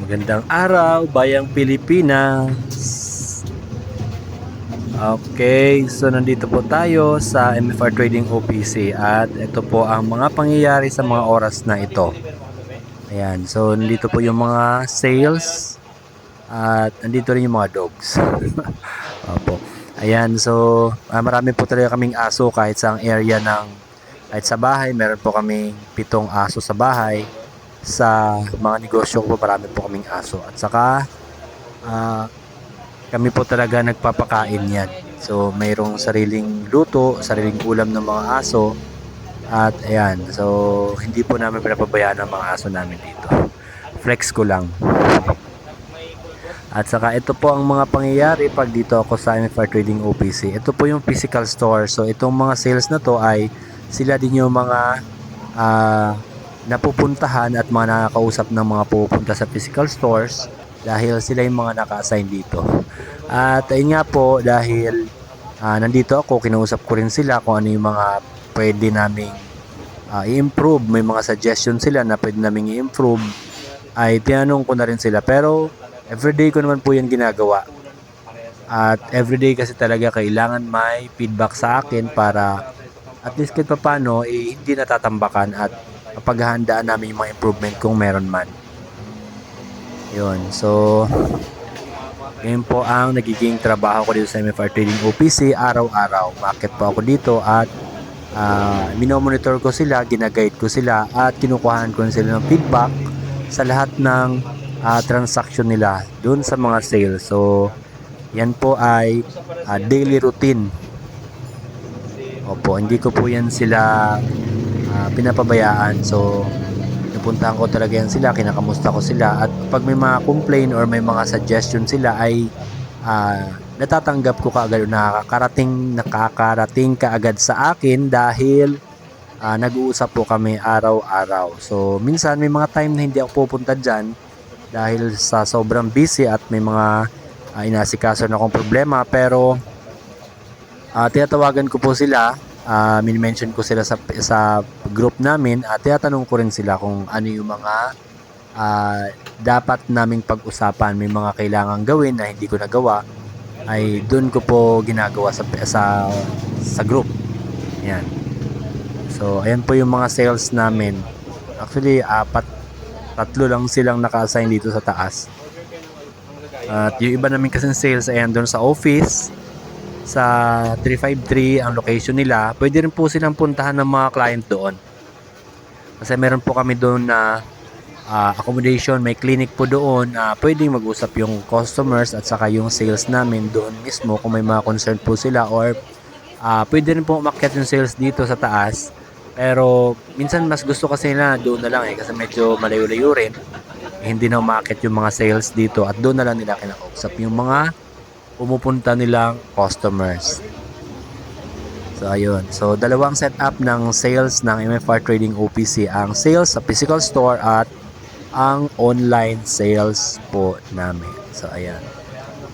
Magandang araw, Bayang Pilipinas. Okay, so nandito po tayo sa MFR Trading OPC at ito po ang mga pangyayari sa mga oras na ito. Ayan, so nandito po yung mga sales at nandito rin yung mga dogs. Opo. Ayan, so marami po talaga kaming aso kahit sa area kahit sa bahay, meron po kaming 7 aso sa bahay. Sa mga negosyo ko po marami po kaming aso at saka kami po talaga nagpapakain yan. So mayroong sariling luto, sariling ulam ng mga aso at ayan, so hindi po namin pinapabayaan ang mga aso namin dito. Flex ko lang. At saka ito po ang mga pangyayari pag dito ako sa MFR Trading OPC. Ito po yung physical store. So itong mga sales na to ay sila din yung mga napupuntahan at mga nakakausap ng mga pupunta sa physical stores dahil sila yung mga naka-assign dito. At ayun nga po, dahil nandito ako, kinausap ko rin sila kung ano yung mga pwede naming i-improve. May mga suggestions sila na pwede naming i-improve. Ay tinanong ko na rin sila, pero everyday ko naman po yan ginagawa. At everyday kasi talaga kailangan may feedback sa akin para at least kahit paano hindi natatambakan at mapaghahandaan namin yung mga improvement kung meron man. Yun, so yun po ang nagiging trabaho ko dito sa MFR Trading OPC araw-araw. Market po ako dito at minomonitor ko sila, ginaguide ko sila at kinukuhaan ko sila ng feedback sa lahat ng transaction nila dun sa mga sales. So yan po ay daily routine. Opo, hindi ko po yan sila pinapabayaan. So napuntahan ko talaga yan sila, kinakamusta ko sila at pag may mga complain or may mga suggestion sila ay natatanggap ko kaagad, nakakarating kaagad sa akin dahil nag-uusap po kami araw-araw. So minsan may mga time na hindi ako pupunta dyan dahil sa sobrang busy at may mga inasikaso na akong problema, pero tinatawagan ko po sila, min-mention ko sila sa group namin at tinatanong ko rin sila kung ano yung mga dapat naming pag-usapan. May mga kailangan gawin na hindi ko nagawa ay doon ko po ginagawa sa group. Yan. So ayan po yung mga sales namin. Actually, tatlo lang silang naka-assign dito sa taas. At yung iba namin kasing sales ay doon sa office sa 353 ang location nila. Pwede rin po silang puntahan ng mga client doon. Kasi meron po kami doon na accommodation, may clinic po doon. Pwedeng mag-usap yung customers at saka yung sales namin doon mismo kung may mga concern po sila, or pwede rin po umakyat yung sales dito sa taas. Pero minsan mas gusto kasi na doon na lang kasi medyo malayo-layo rin. Hindi na umakyat yung mga sales dito at doon na lang nila kinakausap yung mga pumupunta nilang customers. So ayun. So dalawang setup ng sales ng MFR Trading OPC, ang sales sa physical store at ang online sales po namin. So ayan.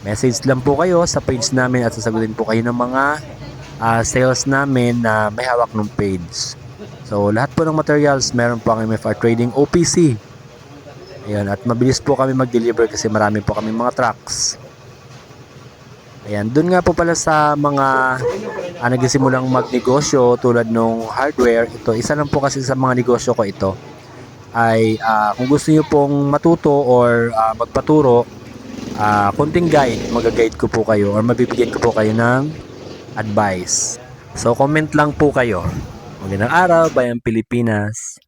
Message lang po kayo sa page namin at sasagutin po kayo ng mga sales namin na may hawak ng page. So lahat po ng materials meron po ang MFR Trading OPC. Ayan, at mabilis po kami mag-deliver kasi marami po kami mga trucks. Ayan, dun nga po pala sa mga nagsimulang magnegosyo tulad nung hardware, ito, isa lang po kasi sa mga negosyo ko ito, ay kung gusto niyo pong matuto or magpaturo, konting guide, mag-guide ko po kayo or mabibigyan ko po kayo ng advice. So comment lang po kayo. Magandang araw, Bayang Pilipinas.